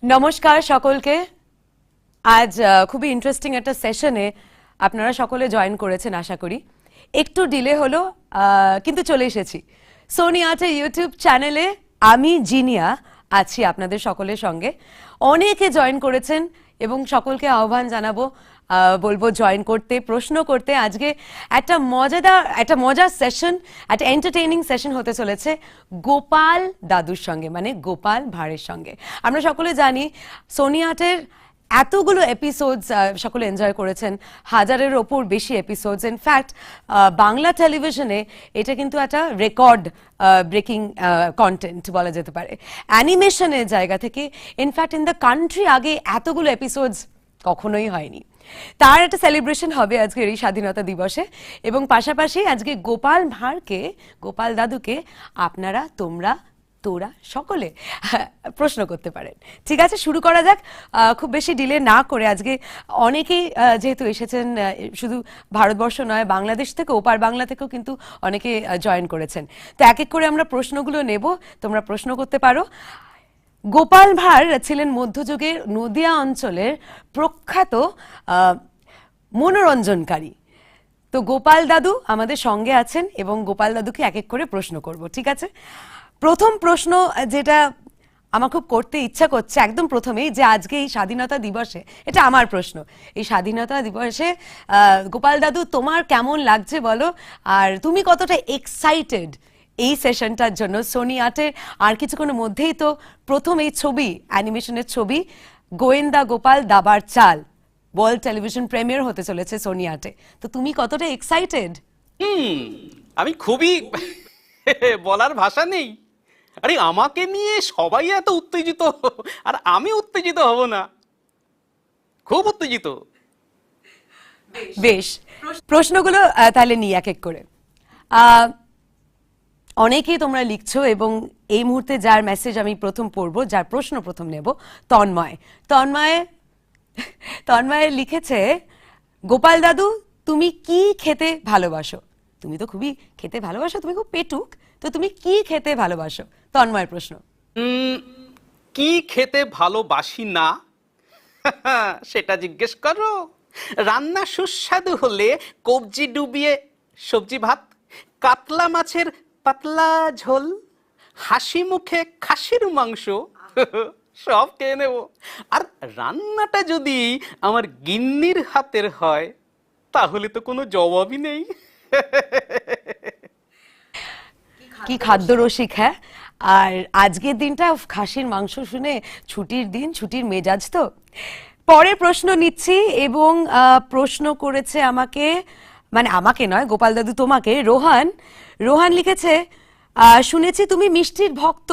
নমস্কার সকলকে। আজ খুবই ইন্টারেস্টিং একটা সেশনে আপনারা সকলে জয়েন করেছেন আশা করি। একটু ডিলে হলো কিন্তু চলে এসেছি। সোনি আর্টে ইউটিউব চ্যানেলে আমি জিনিয়া আছি আপনাদের সকলের সঙ্গে। অনেকে জয়েন করেছেন এবং সকলকে আহ্বান জানাবো, বলবো জয়েন করতে, প্রশ্ন করতে। আজকে একটা মজার সেশন, একটা এন্টারটেইনিং সেশন হতে চলেছে গোপাল দাদুর সঙ্গে, মানে গোপাল ভাঁড়ের সঙ্গে। আমরা সকলে জানি সোনি আর্টের এতগুলো এপিসোডস সকলে এনজয় করেছেন, 1000-এর ওপর বেশি এপিসোডস। ইনফ্যাক্ট বাংলা টেলিভিশনে এটা কিন্তু একটা রেকর্ড ব্রেকিং কন্টেন্ট বলা যেতে পারে অ্যানিমেশনের জায়গা থেকে। ইনফ্যাক্ট ইন দ্য কান্ট্রি আগে এতগুলো এপিসোডস কখনোই হয়নি। তার একটা সেলিব্রেশন হবে আজকের এই স্বাধীনতা দিবসে। এবং পাশাপাশি আজকে গোপাল ভাঁড়কে, গোপাল দাদুকে আপনারা, তোরা সকলে প্রশ্ন করতে পারেন। ঠিক আছে, শুরু করা যাক। খুব বেশি ডিলে না করে আজকে অনেকেই যেহেতু এসেছেন, শুধু ভারতবর্ষ নয়, বাংলাদেশ থেকে, ওপার বাংলা থেকেও কিন্তু অনেকে জয়েন করেছেন। তো এক এক করে আমরা প্রশ্নগুলো নেব, তোমরা প্রশ্ন করতে পারো। গোপাল ভাঁড় ছিলেন মধ্যযুগের নদিয়া অঞ্চলের প্রখ্যাত মনোরঞ্জনকারী। তো গোপাল দাদু আমাদের সঙ্গে আছেন এবং গোপাল দাদুকে এক এক করে প্রশ্ন করব। ঠিক আছে, প্রথম প্রশ্ন যেটা আমার খুব করতে ইচ্ছা করছে একদম প্রথমেই, যে আজকে এই স্বাধীনতা দিবসে, এটা আমার প্রশ্ন, এই স্বাধীনতা দিবসে গোপাল দাদু তোমার কেমন লাগছে বলো, আর তুমি কতটা এক্সাইটেড এই সেশনটার জন্য? সোনি আর্টের আর কিছুক্ষণের মধ্যেই তো প্রথম এই ছবি, অ্যানিমেশনের ছবি গোয়েন্দা গোপাল দাবার চাল ওয়ার্ল্ড টেলিভিশন প্রিমিয়ার হতে চলেছে সোনি আর্টে। তো তুমি কতটা এক্সাইটেড? আমি খুবই বলার ভাষা নেই। আরে আমাকে নিয়ে সবাই এত উত্তেজিত, আর আমি উত্তেজিত হব না? খুব উত্তেজিত। বেশ, প্রশ্নগুলো তাহলে নিই এক এক করে। অনেকেই তোমরা লিখছো এবং এই মুহূর্তে যার মেসেজ আমি প্রথম পড়বো, যার প্রশ্ন প্রথম নেব, তন্ময় লিখেছে, গোপাল দাদু তুমি কি খেতে ভালোবাসো? তুমি তো খুবই খেতে ভালোবাসো, তুমি খুব পেটুক, তো তুমি কি খেতে ভালোবাসো? তন্ময়ের প্রশ্ন। কি খেতে ভালোবাসি না সেটা জিজ্ঞেস করো? রান্না সুস্বাদু হলে কবজি ডুবিয়ে সবজি ভাত, কাতলা মাছের পাতলা ঝোল, হাসি মুখে খাসির মাংস সব খেয়ে নেব। আর রান্নাটা যদি আমার গিন্নির হাতের হয় তাহলে তো কোনো জবাবই নেই। কি খাদ্য রসিক! হ্যাঁ, আর আজকের দিনটা খাসির মাংস শুনে ছুটির দিন, ছুটির মেজাজ তো। পরের প্রশ্ন নিচ্ছি এবং প্রশ্ন করেছে আমাকে, মানে আমাকে নয়, গোপাল দাদু তোমাকে। রোহান লিখেছে, শুনেছি তুমি মিষ্টির ভক্ত,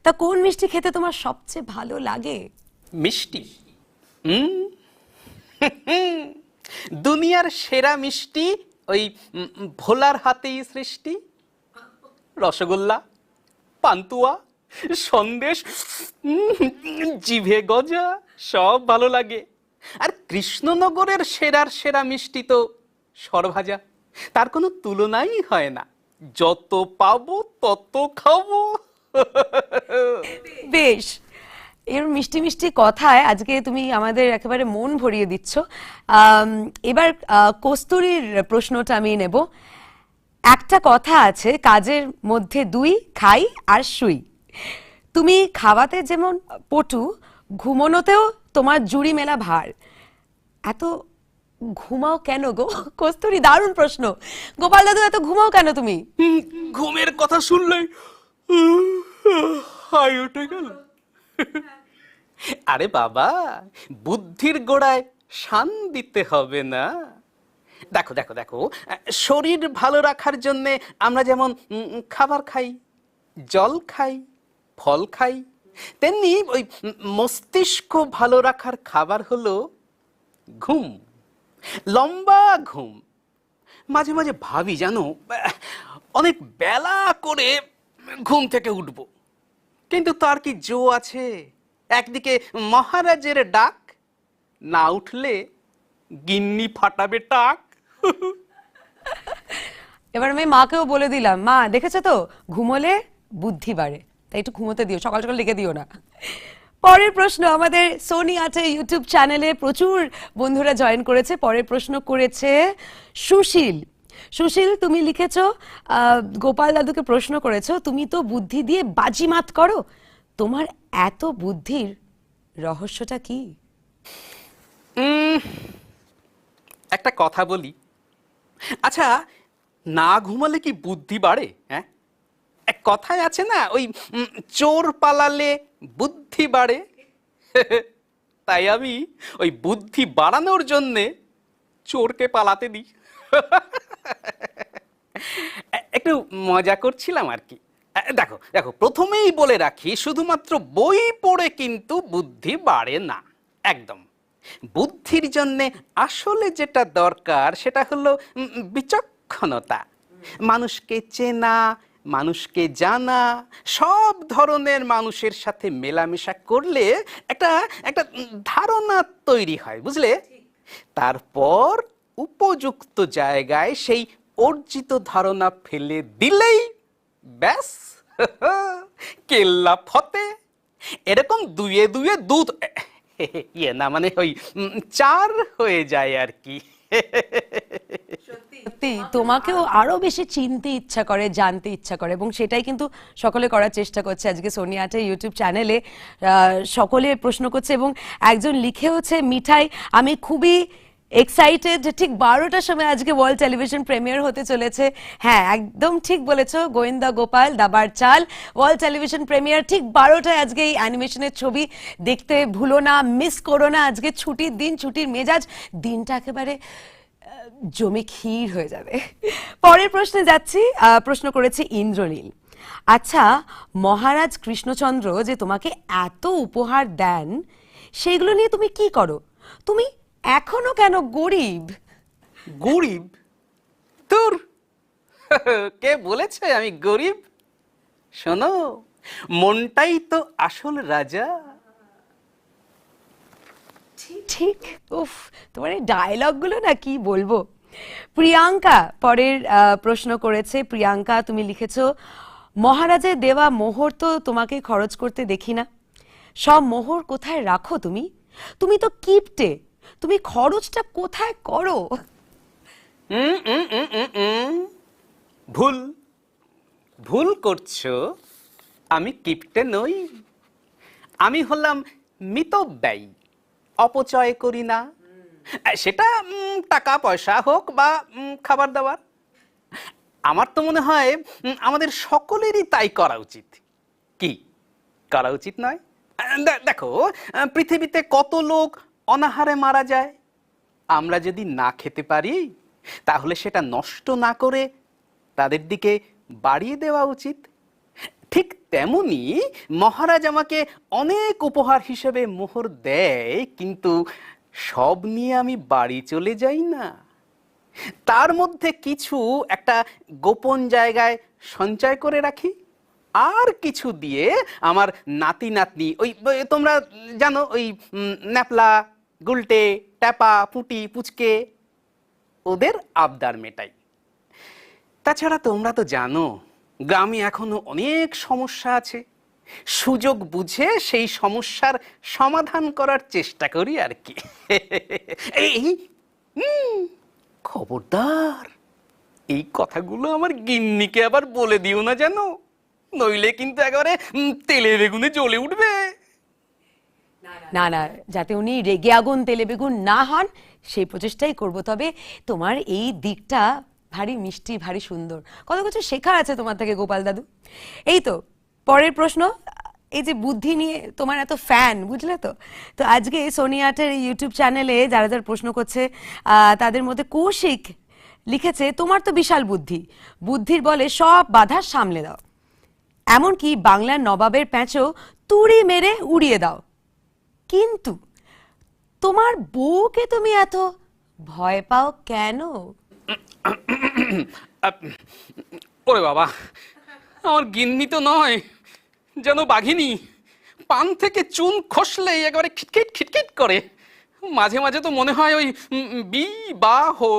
তা কোন মিষ্টি খেতে তোমার সবচেয়ে ভালো লাগে? মিষ্টি? দুনিয়ার সেরা মিষ্টি ওই ভোলার হাতেই সৃষ্টি। রসগোল্লা, পান্তুয়া, সন্দেশ, জিভে গজা সব ভালো লাগে। আর কৃষ্ণনগরের সেরা মিষ্টি তো সরভাজা, তার কোনো তুলনাই হয় না। যত পাবো তত খাবো। বেশ, এর মিষ্টি মিষ্টি কথায় আজকে তুমি আমাদের একেবারে মন ভরিয়ে দিচ্ছ। এবার কস্তুরীর প্রশ্নটা আমি নেব। একটা কথা আছে, কাজের মধ্যে দুই, খাই আর শুই। তুমি খাওয়াতে যেমন পটু, ঘুমোনোতেও তোমার জুড়ি মেলা ভার। এত ঘুমাও কেন গো? কস্তুরী, দারুণ প্রশ্ন। গোপাল দাদু, এত ঘুমাও কেন তুমি? ঘুমের কথা শুনলেই হাই উঠে গেল। আরে বাবা, বুদ্ধির গোড়ায় শান দিতে হবে না? দেখো দেখো দেখো, শরীর ভালো রাখার জন্য আমরা যেমন খাবার খাই, জল খাই, ফল খাই, তেমনি ওই মস্তিষ্ক ভালো রাখার খাবার হলো ঘুম, লম্বা ঘুম। মাঝে মাঝে ভাবি, জানো, অনেক বেলা করে ঘুম থেকে উঠব, কিন্তু তার কি জো আছে? একদিকে মহারাজের ডাক, না উঠলে গিন্নি ফাটাবে টাক। এবার আমি মাকেও বলে দিলাম, মা দেখেছো তো, ঘুমোলে বুদ্ধি বাড়ে, তাই একটু ঘুমোতে দিও, সকাল সকাল ডেকে দিও না। পরের প্রশ্ন আমাদের সোনি আছে ইউটিউব চ্যানেলে প্রচুর বন্ধুরা জয়েন করেছে। পরের প্রশ্ন করেছে সুশীল। সুশীল, তুমি লিখেছো গোপাল দাদুকে প্রশ্ন করেছো, তুমি তো বুদ্ধি দিয়ে বাজিমাত করো, তোমার এত বুদ্ধির রহস্যটা কি? একটা কথা বলি, আচ্ছা, না ঘুমালে কি বুদ্ধি বাড়ে? হ্যাঁ, এক কথায় আছে না, ওই চোর পালালে বুদ্ধি বাড়ে। তাই আমি ওই বুদ্ধি বাড়ানোর জন্যে চোরকে পালাতে দিই। একটু মজা করছিলাম আর কি। দেখো দেখো, প্রথমেই বলে রাখি, শুধুমাত্র বই পড়ে কিন্তু বুদ্ধি বাড়ে না, একদম। বুদ্ধির জন্যে আসলে যেটা দরকার সেটা হলো বিচক্ষণতা, মানুষকে চেনা, মানুষকে জানা, সব ধরনের মানুষের সাথে মেলামেশা করলে একটা একটা ধারণা তৈরি হয়, বুঝলে? তারপর উপযুক্ত জায়গায় সেই অর্জিত ধারণা ফেলে দিলেই ব্যাস, কেল্লা ফতে। এরকম দুয়ে দুয়ে দুধ, ইয়ে না মানে ওই 4 হয়ে যায় আর কি। সত্যি তোমাকেও আরো বেশি চিনতে ইচ্ছা করে, জানতে ইচ্ছা করে, এবং সেটাই কিন্তু সকলে করার চেষ্টা করছে আজকে সোনি আটে ইউটিউব চ্যানেলে। সকলে প্রশ্ন করছে এবং একজন লিখেওছে, মিঠাই, আমি খুবই এক্সাইটেড, ঠিক 12টার সময় আজকে ওয়ার্ল্ড টেলিভিশন প্রিমিয়ার হতে চলেছে। হ্যাঁ, একদম ঠিক বলেছো, গোয়েন্দা গোপাল দাবার চাল, ওয়ার্ল্ড টেলিভিশন প্রিমিয়ার ঠিক 12টায়। আজকে এই অ্যানিমেশনের ছবি দেখতে ভুলো না, মিস করো না। আজকে ছুটির দিন, ছুটির মেজাজ, দিনটা একেবারে জমে ক্ষীর হয়ে যাবে। পরের প্রশ্নে যাচ্ছি। প্রশ্ন করেছে ইন্দ্রনীল। আচ্ছা, মহারাজ কৃষ্ণচন্দ্র যে তোমাকে এত উপহার দেন, সেইগুলো নিয়ে তুমি কি করো? তুমি এখনো কেন গরিব? গরিব? তোর কে বলেছে আমি গরিব? শোনো, মনটাই তো আসল রাজা। ঠিক। উফ, তোমার এই ডায়লগগুলো না কি বলবো। প্রিয়াঙ্কা পরের প্রশ্ন করেছে। প্রিয়াঙ্কা, তুমি লিখেছো, মহারাজের দেওয়া মোহর তো তোমাকে খরচ করতে দেখি না, সব মোহর কোথায় রাখো তুমি? তুমি তো কিপটে, তুমি খরচটা কোথায় করো? ভুল ভুল করছো, আমি কিপটে নই, আমি হলাম মিতব্যয়ী, অপচয় করি না। সেটা টাকা পয়সা হোক বা খাবার দাবার। আমার তো মনে হয় আমাদের সকলেরই তাই করা উচিত। কি করা উচিত নয়? দেখো, পৃথিবীতে কত লোক অনাহারে মারা যায়। আমরা যদি না খেতে পারি, তাহলে সেটা নষ্ট না করে তাদের দিকে বাড়িয়ে দেওয়া উচিত। ঠিক তেমনি মহারাজ আমাকে অনেক উপহার হিসেবে মোহর দেয়, কিন্তু সব নিয়ে আমি বাড়ি চলে যাই না। তার মধ্যে কিছু একটা গোপন জায়গায় সঞ্চয় করে রাখি, আর কিছু দিয়ে আমার নাতি নাতনি, ওই তোমরা জানো, ওই ন্যাপলা, গুলটে, ট্যাপা, পুটি, পুচকে, ওদের আবদার মেটাই। তাছাড়া তোমরা তো জানো, গ্রামে এখনো অনেক সমস্যা আছে। সুযোগ বুঝে সেই সমস্যার সমাধান করার চেষ্টা করি আর কি। এই খবরদার, এই কথাগুলো আমার গিন্নিকে আবার বলে দিও না জানো, নইলে কিন্তু একেবারে তেলে বেগুনে জ্বলে উঠবে। না না, যাতে উনি রেগে আগুন তেলে বেগুন না হন সেই প্রচেষ্টাই করব। তবে তোমার এই দিকটা ভারী মিষ্টি, ভারী সুন্দর, কত কিছু শেখার আছে তোমার থেকে গোপাল দাদু। এই তো পরের প্রশ্ন, এই যে বুদ্ধি নিয়ে তোমার এত ফ্যান, বুঝলে তো? তো আজকে সোনি আটের ইউটিউব চ্যানেলে যারা যারা প্রশ্ন করছে, তাদের মধ্যে কৌশিক লিখেছে, তোমার তো বিশাল বুদ্ধি, বুদ্ধির বলে সব বাধা সামলে দাও, এমনকি বাংলার নবাবের প্যাঁচও তুড়ি মেরে উড়িয়ে দাও, কিন্তু তোমার বউকে তুমি এত ভয় পাও কেন? ওরে বাবা, আমার গিন্নি তো নয়, যেন বাঘিনী। পান থেকে চুন খসলেই একেবারে খিটখিট খিটখিট করে। মাঝে মাঝে তো মনে হয় ওই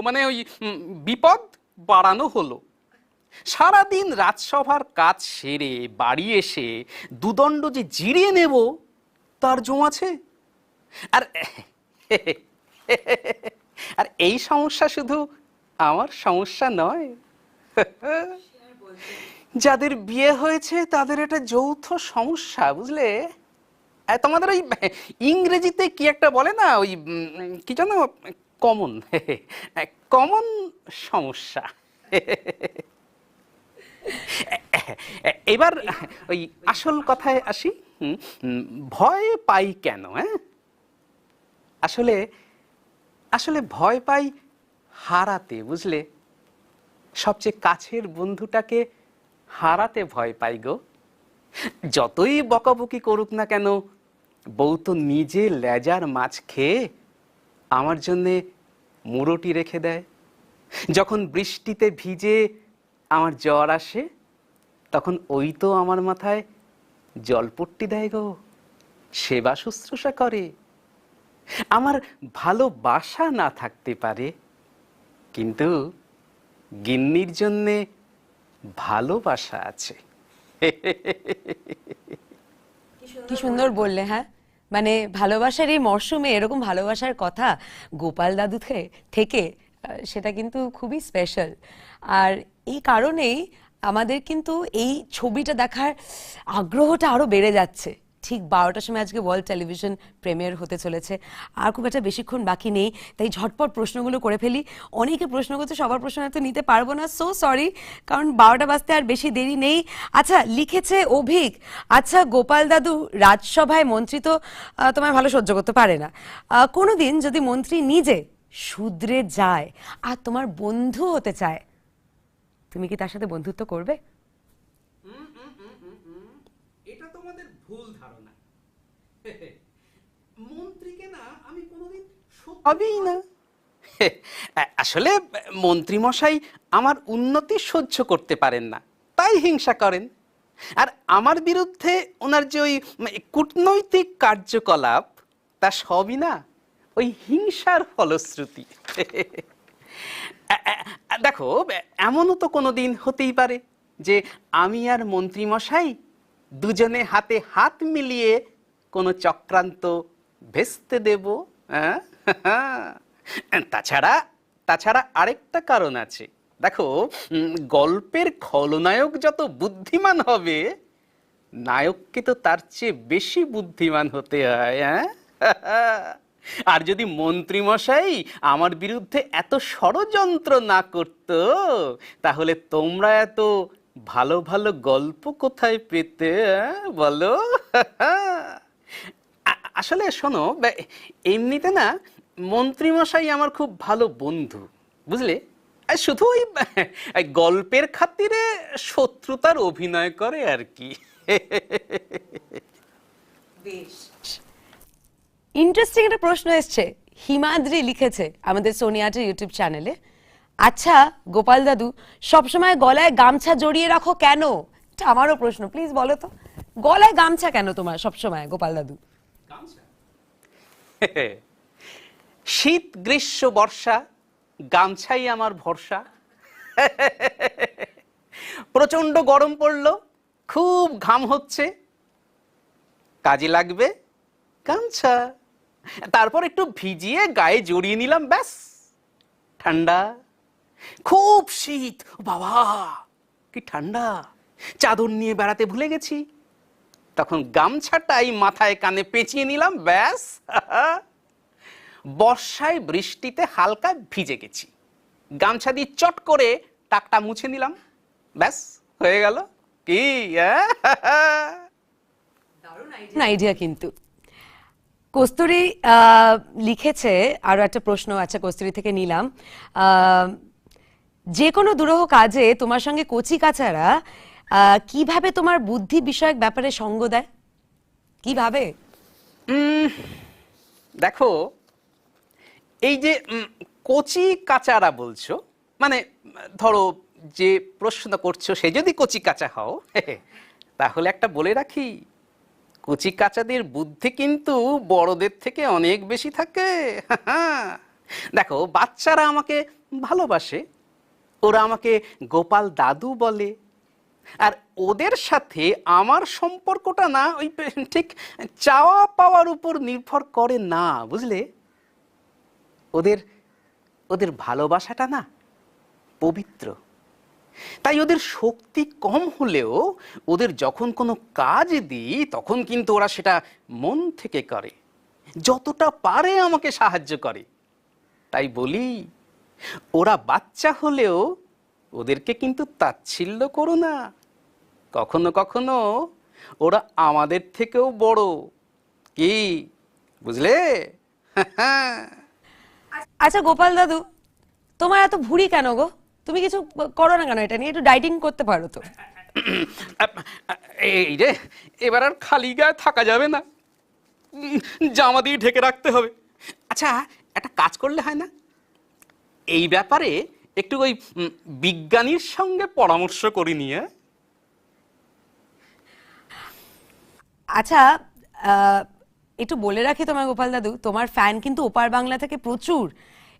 মানে ওই বিপদ বাড়ানো হলো। সারাদিন রাজসভার কাজ সেরে বাড়ি এসে দুদণ্ড যে জিরিয়ে নেব, আত্মার জমেছে। আর আর এই সমস্যা শুধু আমার সমস্যা নয়, যাদের বিয়ে হয়েছে তাদের এটা যৌথ সমস্যা, বুঝলে? তোমাদের ওই ইংরেজিতে কি একটা বলে না, ওই কি জানো, কমন কমন সমস্যা। এবার ওই আসল কথায় আসি। ভয় পাই কেন? আসলে আসলে ভয় পাই হারাতে, বুঝলে? সবচেয়ে কাছের বন্ধুটাকে হারাতে ভয় পাই গো। যতই বকাবকি করুক না কেন, বউ তো নিজে লেজার মাছ খেয়ে আমার জন্যে মুরোটি রেখে দেয়। যখন বৃষ্টিতে ভিজে আমার জ্বর আসে, তখন ওই তো আমার মাথায় জলপট্টি দেয় গো, সেবা শুশ্রূষা করে। আমার ভালোবাসা না থাকতে পারে, কিন্তু গিন্নির জন্যে ভালোবাসা আছে। কি সুন্দর বললে। হ্যাঁ, মানে ভালোবাসার এই মরশুমে এরকম ভালোবাসার কথা গোপাল দাদু থেকে সেটা কিন্তু খুবই স্পেশাল। আর এই কারণেই আমাদের কিন্তু এই ছবিটা দেখার আগ্রহটা আরো বেড়ে যাচ্ছে। ঠিক 12টার সময় আজকে ওয়ার্ল্ড টেলিভিশন প্রিমিয়ার হতে চলেছে, আর খুব একটা বেশিক্ষণ বাকি নেই, তাই ঝটপট প্রশ্নগুলো করে ফেলি। অনেকে প্রশ্ন করছে, সবার প্রশ্ন তো নিতে পারবো না, সো সরি, কারণ 12টা বাজতে আর বেশি দেরি নেই। আচ্ছা, লিখেছে অভিক, আচ্ছা গোপাল দাদু, রাজসভায় মন্ত্রী তো তোমায় ভালো সহ্য করতে পারে না, কোনোদিন যদি মন্ত্রী নিজে শুধরে যায় আর তোমার বন্ধু হতে চায়, তুমি কি তার সাথে বন্ধুত্ব করবে? এটা তোমাদের ভুল ধারণা। মন্ত্রীকে না আমি কোনোদিন হবেই না। আসলে মন্ত্রী মশাই আমার উন্নতি সহ্য করতে পারেন না, তাই হিংসা করেন। আর আমার বিরুদ্ধে ওনার যে ওই কূটনৈতিক কার্যকলাপ, তা সবই না ওই হিংসার ফলশ্রুতি। দেখো, এমনও তো কোনো দিন হতেই পারে যে আমি আর মন্ত্রী মশাই দুজনে হাতে হাত মিলিয়ে কোনো চক্রান্ত ভেস্তে দেব। তাছাড়া তাছাড়া আরেকটা কারণ আছে। দেখো, গল্পের খলনায়ক যত বুদ্ধিমান হবে, নায়ককে তো তার চেয়ে বেশি বুদ্ধিমান হতে হয়। আর যদি মন্ত্রী মশাই আমার বিরুদ্ধে এত ষড়যন্ত্র না করত, তাহলে তোমরা এত ভালো ভালো গল্প কোথায় পেতে, বলো? আসলে শোনো, এমনিতে না মন্ত্রী মশাই আমার খুব ভালো বন্ধু, বুঝলে? শুধু ওই গল্পের খাতিরে শত্রুতার অভিনয় করে আর কি। বেশ ইন্টারেস্টিং একটা প্রশ্ন এসছে, হিমাদ্রি লিখেছে আমাদের সোনিয়াটের ইউটিউব চ্যানেলে, আচ্ছা গোপাল দাদু, সবসময় গলায় গামছা জড়িয়ে রাখো কেন? এটা আমারও প্রশ্ন, প্লিজ বলো তো, গলায় গামছা কেন তোমার সবসময় গোপাল দাদু? শীত গ্রীষ্ম বর্ষা গামছাই আমার ভরসা। প্রচন্ড গরম পড়লো, খুব ঘাম হচ্ছে, কাজে লাগবে গামছা। তারপর একটু ভিজিয়ে গায়ে জড়িয়ে নিলাম, ব্যাস ঠান্ডা। খুব শীত, বাবা কি ঠান্ডা, চাদর নিয়ে বেড়াতে ভুলে গেছি, তখন গামছাটাই মাথায় কানে পেঁচিয়ে নিলাম, ব্যাস। বর্ষায় বৃষ্টিতে হালকা ভিজে গেছি, গামছা দিয়ে চট করে টাকটা মুছে নিলাম, ব্যাস হয়ে গেল। কি আইডিয়া কিন্তু। কস্তুরী লিখেছে আরো একটা প্রশ্ন, আচ্ছা কস্তুরী থেকে নিলাম, যে কোনো দুরূহ কাজে তোমার সঙ্গে কচি কাচারা কিভাবে তোমার বুদ্ধি বিষয়ক ব্যাপারে সঙ্গ দেয়, কিভাবে? দেখো, এই যে কচি কাচারা বলছো, মানে ধরো যে প্রশ্ন করছো সে যদি কচি কাঁচা হও, তাহলে একটা বলে রাখি, কচি কাচাদের বুদ্ধি কিন্তু বড়দের থেকে অনেক বেশি থাকে। দেখো, বাচ্চারা আমাকে ভালোবাসে, ওরা আমাকে গোপাল দাদু বলে, আর ওদের সাথে আমার সম্পর্কটা না ওই ঠিক চাওয়া পাওয়ার উপর নির্ভর করে না, বুঝলে? ওদের ওদের ভালোবাসাটা না পবিত্র। তাই ওদের শক্তি কম হলেও ওদের যখন কোনো কাজ দিই তখন কিন্তু ওরা সেটা মন থেকে করে, যতটা পারে আমাকে সাহায্য করে। তাই বলি, ওরা বাচ্চা হলেও ওদেরকে কিন্তু তাচ্ছিল্য করো না। কখনো কখনো ওরা আমাদের থেকেও বড়, কি বুঝলে? আচ্ছা গোপাল দাদু, তোমার এত ভুঁড়ি কেন গো? তুমি কিছু করো না কেন? এটা নিয়ে একটু ডাইটিং করতে পারো তো। এই রে, এবার আর খালি গায়ে থাকা যাবে না, জামা দিয়ে ঢেকে রাখতে হবে। আচ্ছা, একটা কাজ করলে হয় না? এই ব্যাপারে একটু ওই বিজ্ঞানীর সঙ্গে পরামর্শ করি নিয়ে। আচ্ছা, একটু বলে রাখি তোমার গোপাল দাদু, তোমার ফ্যান কিন্তু ওপার বাংলা থেকে প্রচুর,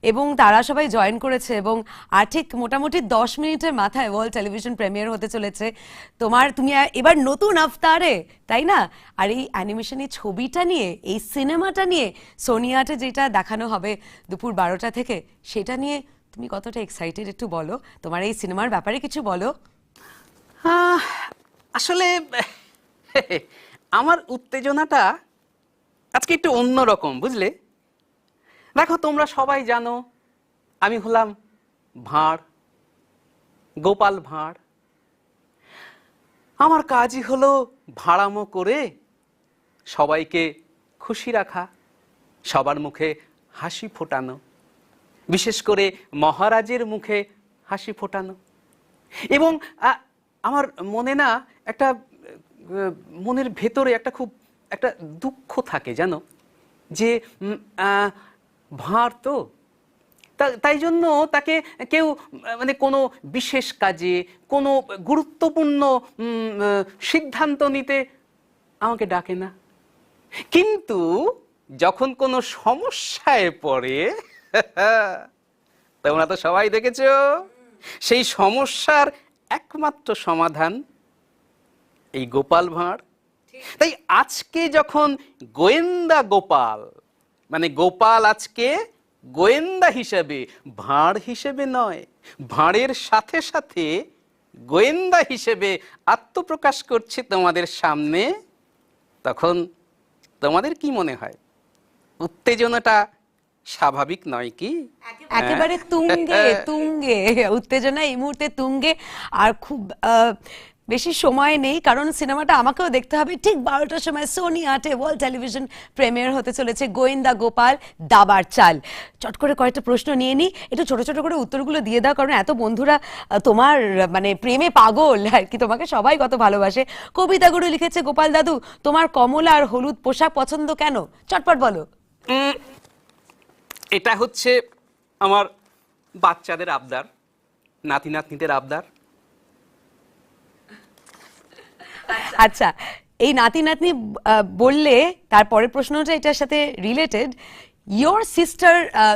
এবং তারা সবাই জয়েন করেছে, এবং আর ঠিক মোটামুটি 10 মিনিটের মাথায় ওয়ার্ল্ড টেলিভিশন প্রিমিয়ার হতে চলেছে তুমি এবার নতুন আফতারে, তাই না? আর এই অ্যানিমেশন, এই ছবিটা নিয়ে, এই সিনেমাটা নিয়ে সোনিয়াতে যেটা দেখানো হবে দুপুর 12টা থেকে, সেটা নিয়ে তুমি কতটা এক্সাইটেড একটু বলো। তোমার এই সিনেমার ব্যাপারে কিছু বলো। আসলে আমার উত্তেজনাটা আজকে একটু অন্যরকম, বুঝলে? দেখো, তোমরা সবাই জানো আমি হলাম ভাঁড়, গোপাল ভাঁড়। আমার কাজই হলো ভাড়ামো করে সবাইকে খুশি রাখা, সবার মুখে হাসি ফোটানো, বিশেষ করে মহারাজের মুখে হাসি ফোটানো। এবং আমার মনে না একটা মনের ভেতরে খুব একটা দুঃখ থাকে, জানো, যে ভাঁড় তো, তাই জন্য তাকে কেউ মানে কোনো বিশেষ কাজে, কোনো গুরুত্বপূর্ণ সিদ্ধান্ত নিতে আমাকে ডাকে না। কিন্তু যখন কোনো সমস্যায় পড়ে, তোমরা তো সবাই দেখেছো, সেই সমস্যার একমাত্র সমাধান এই গোপাল ভাঁড়। তাই আজকে যখন গোয়েন্দা গোপাল, মানে গোপাল আজকে গোয়েন্দা হিসেবে, ভাঁড় হিসেবে নয়, ভাঁড়ের সাথে সাথে গোয়েন্দা হিসেবে আত্মপ্রকাশ করছে তোমাদের সামনে, তখন তোমাদের কি মনে হয়? উত্তেজনাটা স্বাভাবিক নয় কি? একেবারে তুঙ্গে তুঙ্গে উত্তেজনা এই মুহূর্তে তুঙ্গে। আর খুব বেশি সময় নেই, কারণ সিনেমাটা আমাকেও দেখতে হবে। ঠিক 12টার সময় সোনি আটে ওয়ার্ল্ড টেলিভিশন প্রিমিয়ার হতে চলেছে গোয়েন্দা গোপাল দাবার চাল। চট করে কয়েকটা প্রশ্ন নিয়ে নিই, একটু ছোট ছোট করে উত্তরগুলো দিয়ে দাও, কারণ এত বন্ধুরা তোমার মানে প্রেমে পাগল আর কি, তোমাকে সবাই কত ভালোবাসে। কবিতাগুলো লিখেছে গোপাল দাদু, তোমার কমলা আর হলুদ পোশাক পছন্দ কেন? চটপট বলো। এটা হচ্ছে আমার বাচ্চাদের আবদার, নাতি নাতনিদের আবদার। আচ্ছা, এই নাতি নাতনি বললে তারপরের প্রশ্নটা এটার সাথে রিলেটেড। ইয়োর সিস্টার,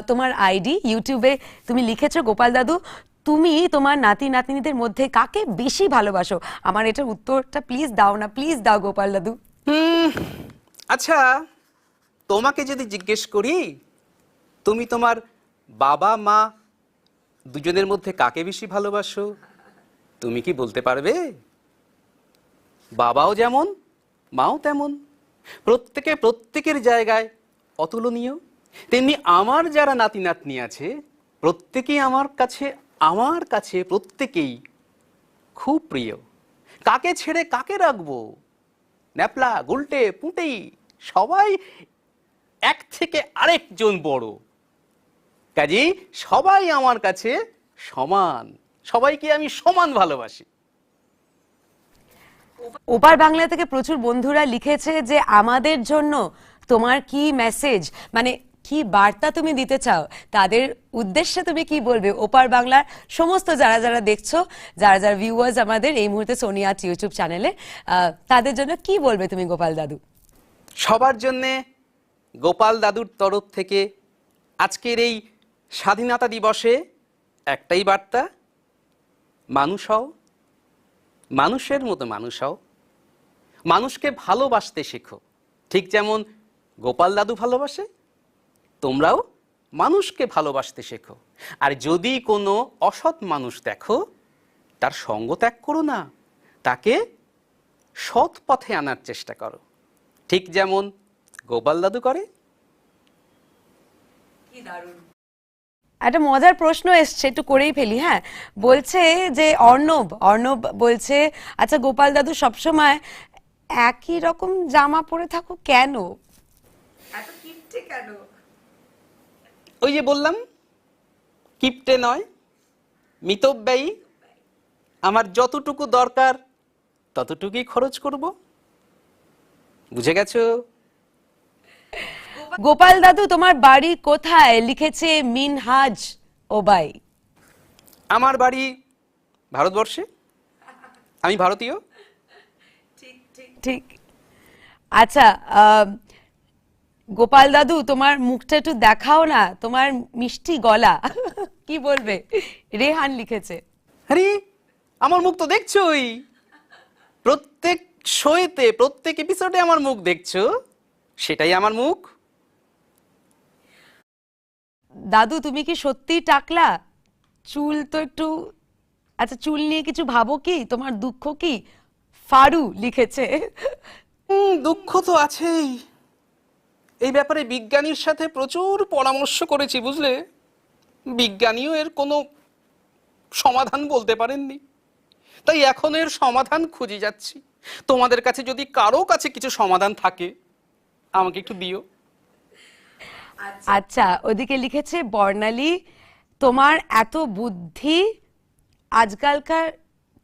তোমার আইডি ইউটিউবে তুমি লিখেছো গোপাল দাদু, তুমি তোমার নাতি নাতনিদের মধ্যে কাকে বেশি ভালোবাসো? আমার এটার উত্তরটা প্লিজ দাও না, প্লিজ দাও গোপাল দাদু। আচ্ছা, তোমাকে যদি জিজ্ঞেস করি তুমি তোমার বাবা মা দুজনের মধ্যে কাকে বেশি ভালোবাসো, তুমি কি বলতে পারবে? বাবাও যেমন, মাও তেমন, প্রত্যেকে প্রত্যেকের জায়গায় অতুলনীয়। তেমনি আমার যারা নাতি নাতনি আছে, প্রত্যেকেই আমার কাছে প্রত্যেকেই খুব প্রিয়। কাকে ছেড়ে কাকে রাখবো? ন্যাপলা, গুলটে, পুঁটেই সবাই এক থেকে আরেকজন বড়, কাজেই সবাই আমার কাছে সমান, সবাইকে আমি সমান ভালোবাসি। ওপার বাংলা থেকে প্রচুর বন্ধুরা লিখেছে যে আমাদের জন্য তোমার কি মেসেজ, মানে কি বার্তা তুমি দিতে চাও, তাদের উদ্দেশ্যে তুমি কি বলবে? ওপার বাংলার সমস্ত যারা যারা দেখছো, যারা যারা ভিউয়ার্স আমাদের এই মুহূর্তে সোনি আট ইউটিউব চ্যানেলে, তাদের জন্য কি বলবে তুমি গোপাল দাদু? সবার জন্যে গোপাল দাদুর তরফ থেকে আজকের এই স্বাধীনতা দিবসে একটাই বার্তা, মানুষ হও, মানুষের মতো মানুষ হও, মানুষকে ভালোবাসতে শেখো। ঠিক যেমন গোপাল দাদু ভালোবাসে, তোমরাও মানুষকে ভালোবাসতে শেখো। আর যদি কোনো অসৎ মানুষ দেখো, তার সঙ্গ ত্যাগ করো না, তাকে সৎ পথে আনার চেষ্টা করো, ঠিক যেমন গোপাল দাদু করে। একটা মজার প্রশ্ন এসছে, একটু করেই ফেলি। হ্যাঁ, বলছে যে অর্ণব বলছে, আচ্ছা গোপাল দাদু সবসময় একই রকম জামা পরে থাকো কেন, এত কিপটে কেন? ওই যে বললাম, কিপটে নয়, মিতব্যয়ী। আমার যতটুকু দরকার ততটুকুই খরচ করব, বুঝে গেছো? গোপাল দাদু তোমার বাড়ি কোথায়, লিখেছে মিনহাজ ওবাই। আমার বাড়ি ভারতবর্ষে, আমি ভারতীয়। ঠিক। আচ্ছা, গোপাল দাদু তোমার মুখটা একটু দেখাও না, তোমার মিষ্টি গলা। কি বলবে? রেহান লিখেছে। আরে আমার মুখ তো দেখছোই, প্রত্যেক শোয়েতে, প্রত্যেক এপিসোডে আমার মুখ দেখছো, সেটাই আমার মুখ। দাদু তুমি কি সত্যি টাকলা? চুল তো একটু, আচ্ছা চুল নিয়ে কিছু ভাবো কি, তোমার দুঃখ কি? ফারু লিখেছে। দুঃখ তো আছেই, এই ব্যাপারে বিজ্ঞানীর সাথে প্রচুর পরামর্শ করেছি, বুঝলে। বিজ্ঞানীও এর কোনো সমাধান বলতে পারেননি, তাই এখন এর সমাধান খুঁজে যাচ্ছি। তোমাদের কাছে যদি কারো কাছে কিছু সমাধান থাকে, আমাকে একটু দিও। আচ্ছা, ওদিকে লিখেছে বর্ণালী, তোমার এত বুদ্ধি, আজকালকার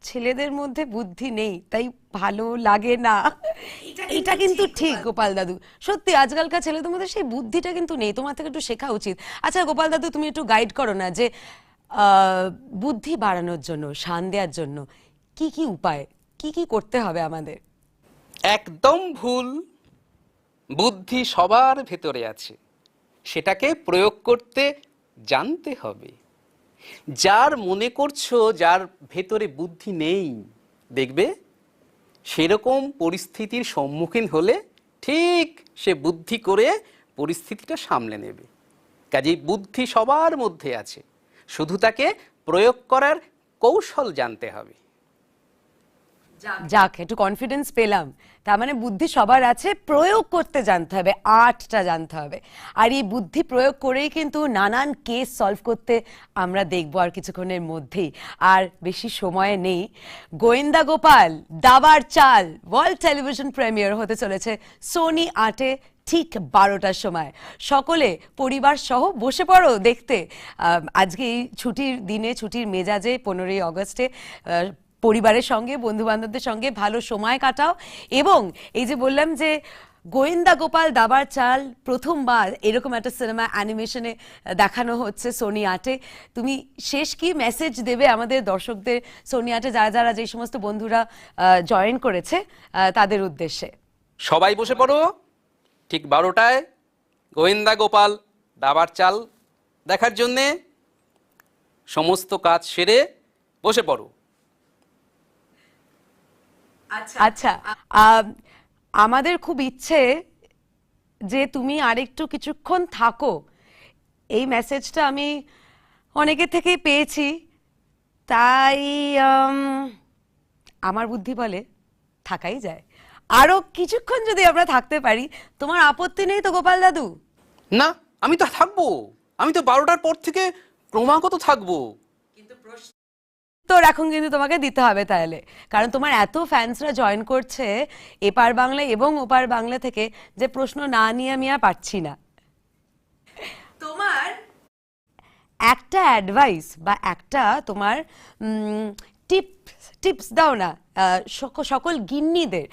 ছেলেদের মধ্যে বুদ্ধি নেই, তাই ভালো লাগে না। এটা কিন্তু ঠিক গোপাল দাদু, সত্যি আজকালকার ছেলেদের মধ্যে সেই বুদ্ধিটা কিন্তু নেই, তোমার থেকে একটু শেখা উচিত। আচ্ছা গোপাল দাদু, তুমি একটু গাইড করো না, যে বুদ্ধি বাড়ানোর জন্য, শান দেওয়ার জন্য কি কি উপায়, কি কি করতে হবে আমাদের? একদম ভুল। বুদ্ধি সবার ভেতরে আছে, সেটাকে প্রয়োগ করতে জানতে হবে। যার মনে করছো যার ভেতরে বুদ্ধি নেই, দেখবে সেরকম পরিস্থিতির সম্মুখীন হলে ঠিক সে বুদ্ধি করে পরিস্থিতিটা সামলে নেবে। কাজেই বুদ্ধি সবার মধ্যে আছে, শুধু তাকে প্রয়োগ করার কৌশল জানতে হবে। যাক, একটু কনফিডেন্স পেলাম। তার মানে বুদ্ধি সবার আছে, প্রয়োগ করতে জানতে হবে, আর্টটা জানতে হবে। আর এই বুদ্ধি প্রয়োগ করেই কিন্তু নানান কেস সলভ করতে আমরা দেখবো আর কিছুক্ষণের মধ্যেই। আর বেশি সময় নেই। গোয়েন্দা গোপাল দাবার চাল ওয়ার্ল্ড টেলিভিশন প্রিমিয়ার হতে চলেছে সোনি 8-এ ঠিক 12টার সময়। সকলে পরিবার সহ বসে পড়ো দেখতে। আজকে এই ছুটির দিনে, ছুটির মেজাজে 15ই আগস্টে পরিবারের সঙ্গে, বন্ধু বান্ধবদের সঙ্গে ভালো সময় কাটাও। এবং এই যে বললাম যে গোয়েন্দা গোপাল দাবার চাল প্রথমবার এরকম একটা সিনেমা অ্যানিমেশনে দেখানো হচ্ছে সোনি 8-এ, তুমি শেষ কি মেসেজ দেবে আমাদের দর্শকদের, সোনি 8-এ যারা যারা যে সমস্ত বন্ধুরা জয়েন করেছে তাদের উদ্দেশ্যে? সবাই বসে পড়ো, ঠিক 12টায় গোয়েন্দা গোপাল দাবার চাল দেখার জন্যে। সমস্ত কাজ সেরে বসে পড়ো। আচ্ছা, আমাদের খুব ইচ্ছে যে তুমি আরেকটু কিছুক্ষণ থাকো, এই মেসেজটা আমি অনেকের থেকেই পেয়েছি, তাই আমার বুদ্ধি বলে থাকাই যায়। আরো কিছুক্ষণ যদি আমরা থাকতে পারি, তোমার আপত্তি নেই তো গোপাল দাদু? না, আমি তো থাকবো, আমি তো 12টার পর থেকে ক্রমাগত থাকবো। তো এখন কিন্তু তোমাকে দিতে হবে তাহলে, কারণ তোমার এত ফ্যান্সরা জয়েন করছে এপার বাংলা এবং ওপার বাংলা থেকে, যে প্রশ্ন না নিয়ে আমি আর পারছি না। তোমার একটা অ্যাডভাইস বা একটা তোমার টিপস দাও না সকল গিন্নিদের,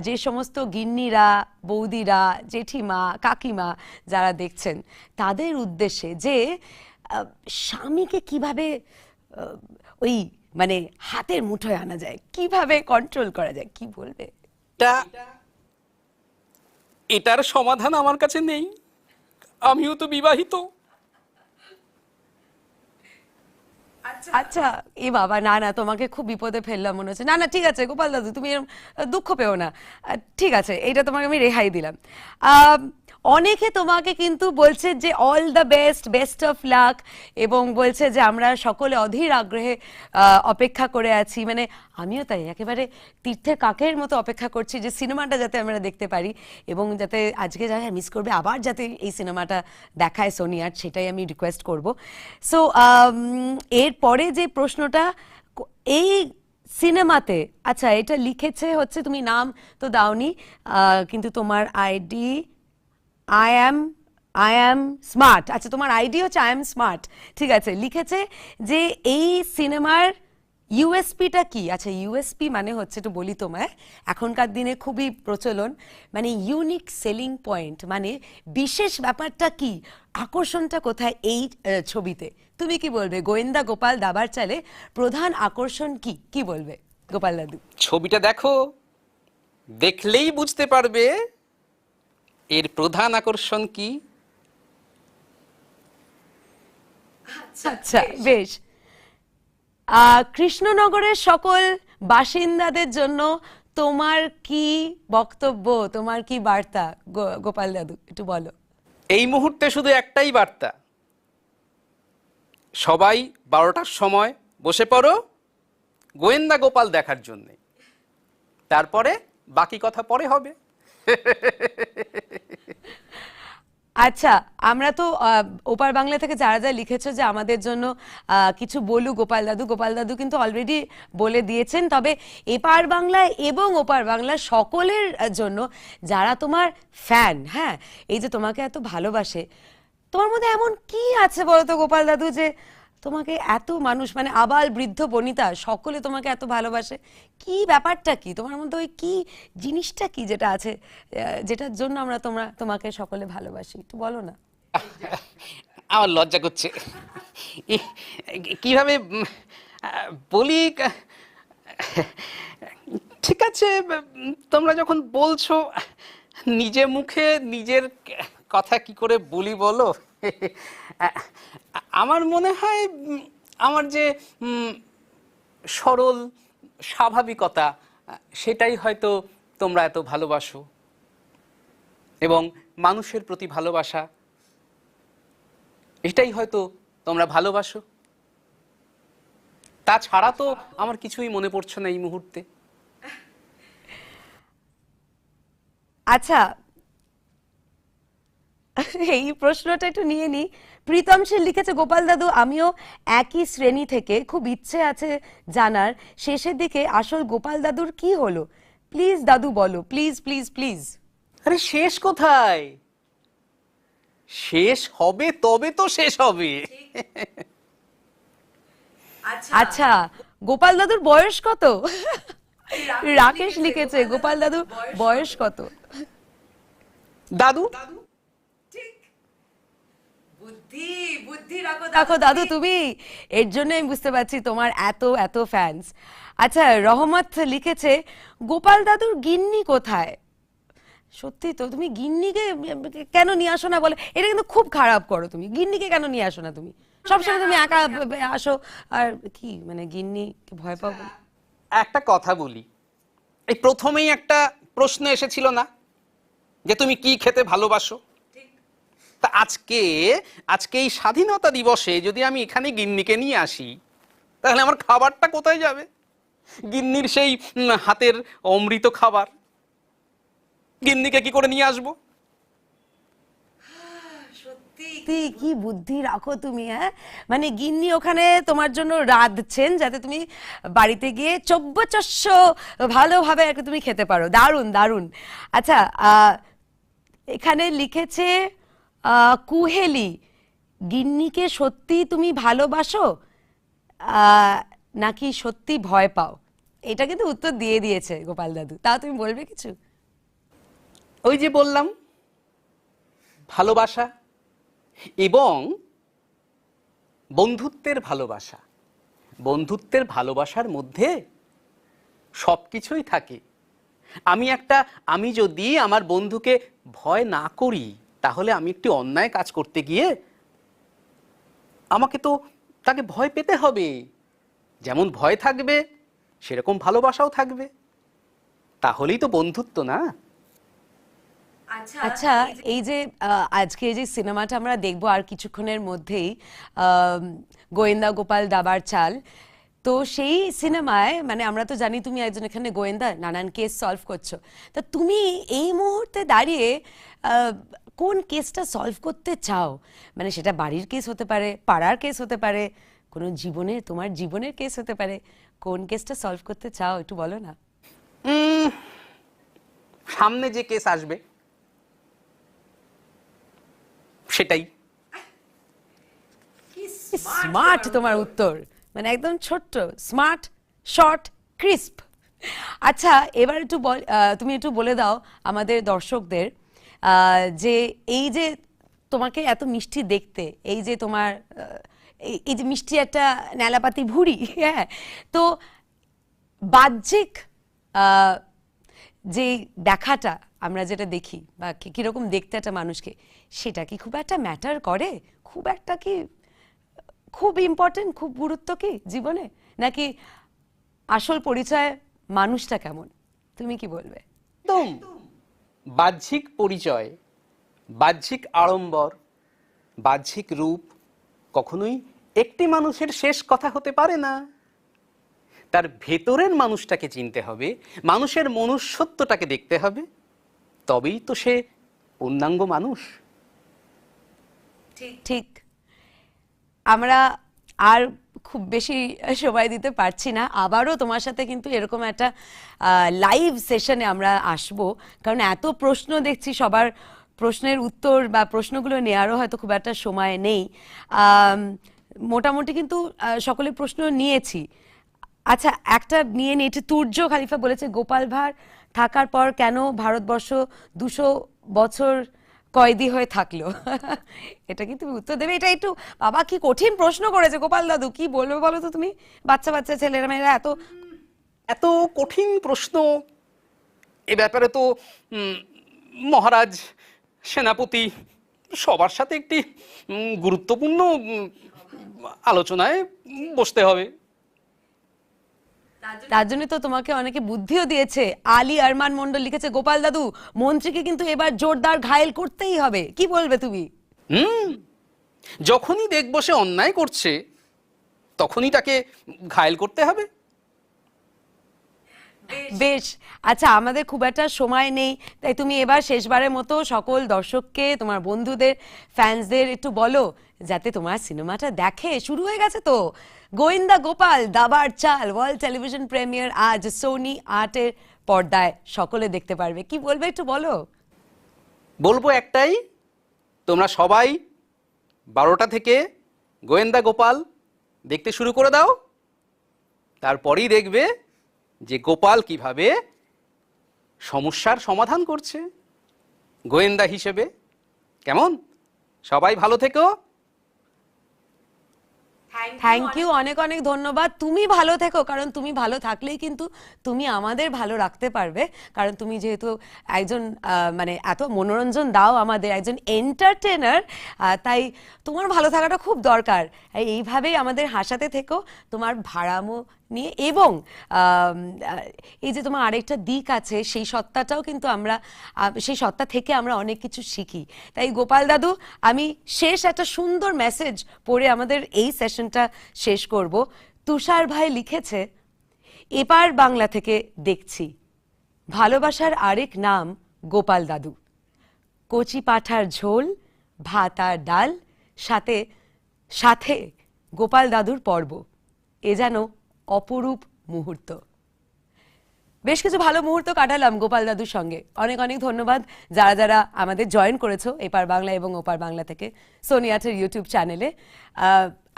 যে সমস্ত গিন্নিরা, বৌদিরা, জেঠিমা, কাকিমা যারা দেখছেন তাদের উদ্দেশ্যে, যে স্বামীকে কিভাবে ওই মানে হাতের মুঠোয় আনা যায়, কিভাবে কন্ট্রোল করা যায়, কি বলবে? এটার সমাধান আমার কাছে নেই, আমিও তো বিবাহিত। আচ্ছা এ বাবা, না না, তোমাকে খুব বিপদে ফেললাম মনে হচ্ছে। না না, ঠিক আছে গোপাল দাদু, তুমি এরম দুঃখ পেও না। ঠিক আছে, এইটা তোমাকে আমি রেহাই দিলাম। অনেকে তোমাকে কিন্তু বলছে যে all the best, best of luck, এবং বলছে যে আমরা সকলে অধীর আগ্রহে অপেক্ষা করে আছি। মানে আমিও তাই, একেবারে তীর্থের কাকের মতো অপেক্ষা করছি যে সিনেমাটা যাতে আমরা দেখতে পারি, এবং যাতে আজকে যারা মিস করবে আবার যাতে এই সিনেমাটা দেখায় সোনি আর্ট, সেটাই আমি রিকোয়েস্ট করব। সো এরপরে যে প্রশ্নটা, এই সিনেমাতে, আচ্ছা এটা লিখেছে হচ্ছে, তুমি নাম তো দাওনি, কিন্তু তোমার আইডি আই অ্যাম স্মার্ট, আচ্ছা তোমার আইডি হচ্ছে আই অ্যাম স্মার্ট, ঠিক আছে, লিখেছে যে এই সিনেমার ইউএসপিটা কি? আচ্ছা ইউএসপি মানে হচ্ছে, একটু বলি তোমায়, এখনকার দিনে খুবই প্রচলন, মানে ইউনিক সেলিং পয়েন্ট, মানে বিশেষ ব্যাপারটা কি, আকর্ষণটা কোথায় এই ছবিতে? তুমি কি বলবে? গোয়েন্দা গোপাল দাবার চালে প্রধান আকর্ষণ কি, কি বলবে গোপাল দাদু? ছবিটা দেখো, দেখলেই বুঝতে পারবে এর প্রধান আকর্ষণ কি। আচ্ছা বেশ। কৃষ্ণনগরের সকল বাসিন্দাদের জন্য তোমার কি বক্তব্য, তোমার কি বার্তা গোপাল দাদু, একটু বলো। এই মুহূর্তে শুধু একটাই বার্তা, সবাই 12টার সময় বসে পড়ো গোয়েন্দা গোপাল দেখার জন্যে, তারপরে বাকি কথা পরে হবে। আচ্ছা, আমরা তো ওপার বাংলা থেকে যারা যা লিখেছো যে আমাদের জন্য কিছু বলু গোপাল দাদু, গোপাল দাদু কিন্তু অলরেডি বলে দিয়েছেন। তবে এপার বাংলা এবং ওপার বাংলা সকলের জন্য যারা তোমার ফ্যান, হ্যাঁ, এই যে তোমাকে এত ভালোবাসে, তোমার মধ্যে এমন কি আছে বলো তো গোপাল দাদু, যে তোমাকে এত মানুষ, মানে আবাল বৃদ্ধ বনিতা সকলে তোমাকে এত ভালোবাসে? কি ব্যাপারটা কি তোমার মধ্যে, ওই কি জিনিসটা কি যেটা আছে, যেটার জন্য আমরা তোমাকে সকলে ভালোবাসি, একটু বলো না। আমার লজ্জা করছে কিভাবে বলি। ঠিক আছে, তোমরা যখন বলছো, নিজে মুখে নিজের কথা কি করে বলি বলো। আমার মনে হয় আমার যে সরল স্বাভাবিকতা, সেটাই হয়তো তোমরা এত ভালোবাসো, এবং মানুষের প্রতি ভালোবাসা, এটাই হয়তো তোমরা ভালোবাসো। তাছাড়া তো আমার কিছুই মনে পড়ছে না এই মুহূর্তে। আচ্ছা, এই প্রশ্নটা একটু নিয়ে নি। প্রীতম সে লিখেছে, গোপাল দাদু আমিও একই শ্রেণী থেকে, খুব ইচ্ছে আছে জানার শেষের দিকে আসল গোপাল দাদুর কি হলো, প্লিজ দাদু বলো, প্লিজ প্লিজ প্লিজ। আরে শেষ কোথায়, শেষ হবে তবে তো শেষ হবে। আচ্ছা গোপাল দাদুর বয়স কত? রাকেশ লিখেছে গোপাল দাদুর বয়স কত? দাদু, দেখো দাদু, তুমি, এর জন্য আমি বুঝতে পারছি তোমার এত এত ফ্যান্স। আচ্ছা রহমত লিখেছে গোপাল দাদুর গিন্নি কোথায়? সত্যি তো, তুমি গিন্নিকে কেন নিয়ে আসো না বলে, এটা কিন্তু খুব খারাপ করো, তুমি গিন্নিকে কেন নিয়ে আসো না? তুমি সবসময় তুমি একা আসো, আর কি মানে গিন্নিকে ভয় পাও? একটা কথা বলি, এই প্রথমেই একটা প্রশ্ন এসেছিল না যে তুমি কি খেতে ভালোবাসো? তা আজকে এই স্বাধীনতা দিবসে যদি আমি এখানে গিন্নিকে নিয়ে আসি, তাহলে আমার খাবারটা কোথায় যাবে? গিন্নির সেই হাতের অমৃত খাবার গিন্নিকে কি করে নিয়ে আসবো? সত্যি কি বুদ্ধি রাখো তুমি, হ্যাঁ, মানে গিন্নি ওখানে তোমার জন্য রাঁধছেন যাতে তুমি বাড়িতে গিয়ে চব্বচস্য ভালোভাবে আর কি তুমি খেতে পারো। দারুণ দারুণ। আচ্ছা এখানে লিখেছে কুহেলি, গিন্নিকে সত্যি তুমি ভালোবাসো নাকি সত্যি ভয় পাও? এটা কিন্তু উত্তর দিয়ে দিয়েছে গোপাল দাদু, তাও তুমি বলবে কিছু? ওই যে বললাম, ভালোবাসা এবং বন্ধুত্বের ভালোবাসা, বন্ধুত্বের ভালোবাসার মধ্যে সবকিছুই থাকে। আমি যদি আমার বন্ধুকে ভয় না করি, তাহলে আমি একটি অন্যায় কাজ করতে গিয়ে আমাকে তো মানুষটাকে ভয় পেতে হবে। যেমন ভয় থাকবে সেরকম ভালোবাসাও থাকবে, তাহলেই তো বন্ধুত্ব, না? আচ্ছা, এই যে আজকে যে সিনেমাটা আমরা দেখবো আর কিছুক্ষণের মধ্যেই, আম, গোয়েন্দা গোপাল দাবার চাল, তো সেই সিনেমায় মানে আমরা তো জানি তুমি একজন এখানে গোয়েন্দা, নানান কেস সলভ করছো। তা তুমি এই মুহূর্তে দাঁড়িয়ে আহ, কোন কেসটা সলভ করতে চাও? মানে সেটা বাড়ির কেস হতে পারে, পাড়ার কেস হতে পারে, কোনো জীবনের, তোমার জীবনের কেস হতে পারে। কোন কেসটা সলভ করতে চাও একটু বলো না। উম, সামনে যে কেস আসবে সেটাই। স্মার্ট তোমার উত্তর, মানে একদম ছোট্ট, স্মার্ট, শর্ট, ক্রিস্প। আচ্ছা, এবার একটু তুমি একটু বলে দাও আমাদের দর্শকদের যে এই যে তোমাকে এত মিষ্টি দেখতে, এই যে তোমার এই যে মিষ্টি একটা ন্যালাপাতি ভুঁড়ি, হ্যাঁ, তো বাহ্যিক আহ, যে দেখাটা আমরা যেটা দেখি বা কিরকম দেখতে একটা মানুষকে, সেটা কি খুব একটা ম্যাটার করে? খুব একটা কি খুব ইম্পর্টেন্ট, খুব গুরুত্ব কি জীবনে? নাকি আসল পরিচয় মানুষটা কেমন? তুমি কি বলবে? একদম বাহ্যিক পরিচয়, বাহ্যিক আড়ম্বর, বাহ্যিক রূপ কখনোই একটি মানুষের শেষ কথা হতে পারে না। তার ভেতরের মানুষটাকে চিনতে হবে, মানুষের মনুষ্যত্বটাকে দেখতে হবে, তবেই তো সে পূর্ণাঙ্গ মানুষ। ঠিক। আমরা আর খুব বেশি সময় দিতে পারছি না, আবারও তোমার সাথে কিন্তু এরকম একটা লাইভ সেশনে আমরা আসব, কারণ এত প্রশ্ন দেখছি, সবার প্রশ্নের উত্তর বা প্রশ্নগুলো নেওয়ারও হয়তো খুব একটা সময় নেই। মোটামুটি কিন্তু সকলে প্রশ্ন নিয়েছি। আচ্ছা, একটা নিয়ে নিই, এটি তুর্য খালিফা বলেছে, গোপাল ভাঁড় থাকার পর কেন ভারতবর্ষ 200 বছর কয়েদি হয়ে থাকলো? এটা কি তুমি উত্তর দেবে? এটা একটু, বাবা কি কঠিন প্রশ্ন করেছে গোপাল দাদু, কি বলবে বলো তো তুমি? বাচ্চা বাচ্চা ছেলেরা মেয়েরা এত এত কঠিন প্রশ্ন, এ ব্যাপারে তো মহারাজ, সেনাপতি সবার সাথে একটি গুরুত্বপূর্ণ আলোচনায় বসতে হবে। তার জন্য তো তোমাকে অনেকে বুদ্ধিও দিয়েছে। আলী আরমান মন্ডল লিখেছে, গোপাল দাদু মন্ত্রীকে কিন্তু এবার জোরদার ঘায়েল করতেই হবে, কি বলবে তুমি? যখনই দেখবো সে অন্যায় করছে তখনই তাকে ঘায়েল করতে হবে। বেশ, আচ্ছা, আমাদের খুব একটা সময় নেই, তাই তুমি এবার শেষবারের মতো সকল দর্শককে, তোমার বন্ধুদের, ফ্যান্সদের একটু বলো যাতে তোমার সিনেমাটা দেখে। শুরু হয়ে গেছে তো, গোয়েন্দা গোপাল দাবার চাল ওয়ার্ল্ড টেলিভিশন প্রিমিয়ার আজ সোনি আটের পর্দায় সকলে দেখতে পারবে। কি বলবে একটু বলো। বলবো একটাই, তোমরা সবাই 12টা থেকে গোয়েন্দা গোপাল দেখতে শুরু করে দাও, তারপরেই দেখবে যে গোপাল কিভাবে সমস্যার সমাধান করছে গোয়েন্দা হিসেবে। কেমন? সবাই ভালো থেকো। থ্যাংক ইউ, অনেক অনেক ধন্যবাদ। তুমি ভালো থেকো, কারণ তুমি ভালো থাকলেই কিন্তু তুমি আমাদের ভালো রাখতে পারবে, কারণ তুমি যেহেতু একজন মানে এত মনোরঞ্জন দাও আমাদের, একজন এন্টারটেনার, তাই তোমার ভালো থাকাটা খুব দরকার। এইভাবেই আমাদের হাসাতে থেকো তোমার ভাড়ামো নিয়ে, এবং এই যে তোমার আরেকটা দিক আছে, সেই সত্তাটাও কিন্তু আমরা, সেই সত্তা থেকে আমরা অনেক কিছু শিখি। তাই গোপাল দাদু, আমি শেষ একটা সুন্দর মেসেজ পড়ে আমাদের এই সেশনটা শেষ করব। তুষার ভাই লিখেছে, এপার বাংলা থেকে দেখছি, ভালোবাসার আরেক নাম গোপাল দাদু, কচি পাঁঠার ঝোল, ভাত আর ডাল, সাথে সাথে গোপাল দাদুর পর্ব, এ যেন অপরূপ মুহূর্ত। বেশ কিছু ভালো মুহূর্ত কাটালাম গোপাল দাদুর সঙ্গে। অনেক অনেক ধন্যবাদ যারা যারা আমাদের জয়েন করেছো এপার বাংলা এবং ওপার বাংলা থেকে সোনি আটের ইউটিউব চ্যানেলে।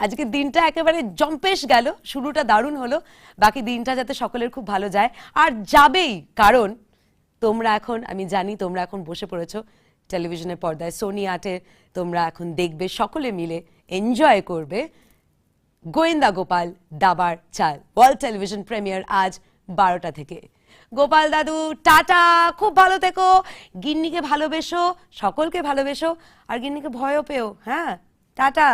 আজকের দিনটা একেবারে জম্পেশ গেল, শুরুটা দারুণ হলো, বাকি দিনটা যাতে সকলের খুব ভালো যায়, আর যাবেই, কারণ তোমরা এখন, আমি জানি তোমরা এখন বসে পড়েছো টেলিভিশনের পর্দায়, সোনি আটের তোমরা এখন দেখবে, সকলে মিলে এনজয় করবে গোয়েন্দা গোপাল দাবার চাল ওয়ার্ল্ড টেলিভিশন প্রিমিয়ার আজ 12টা থেকে। গোপাল দাদু টাটা, খুব ভালো থেকো, গিন্নিকে ভালোবেসো, সকলকে ভালোবেসো, আর গিন্নিকে ভয়ও পেও। হ্যাঁ, টাটা।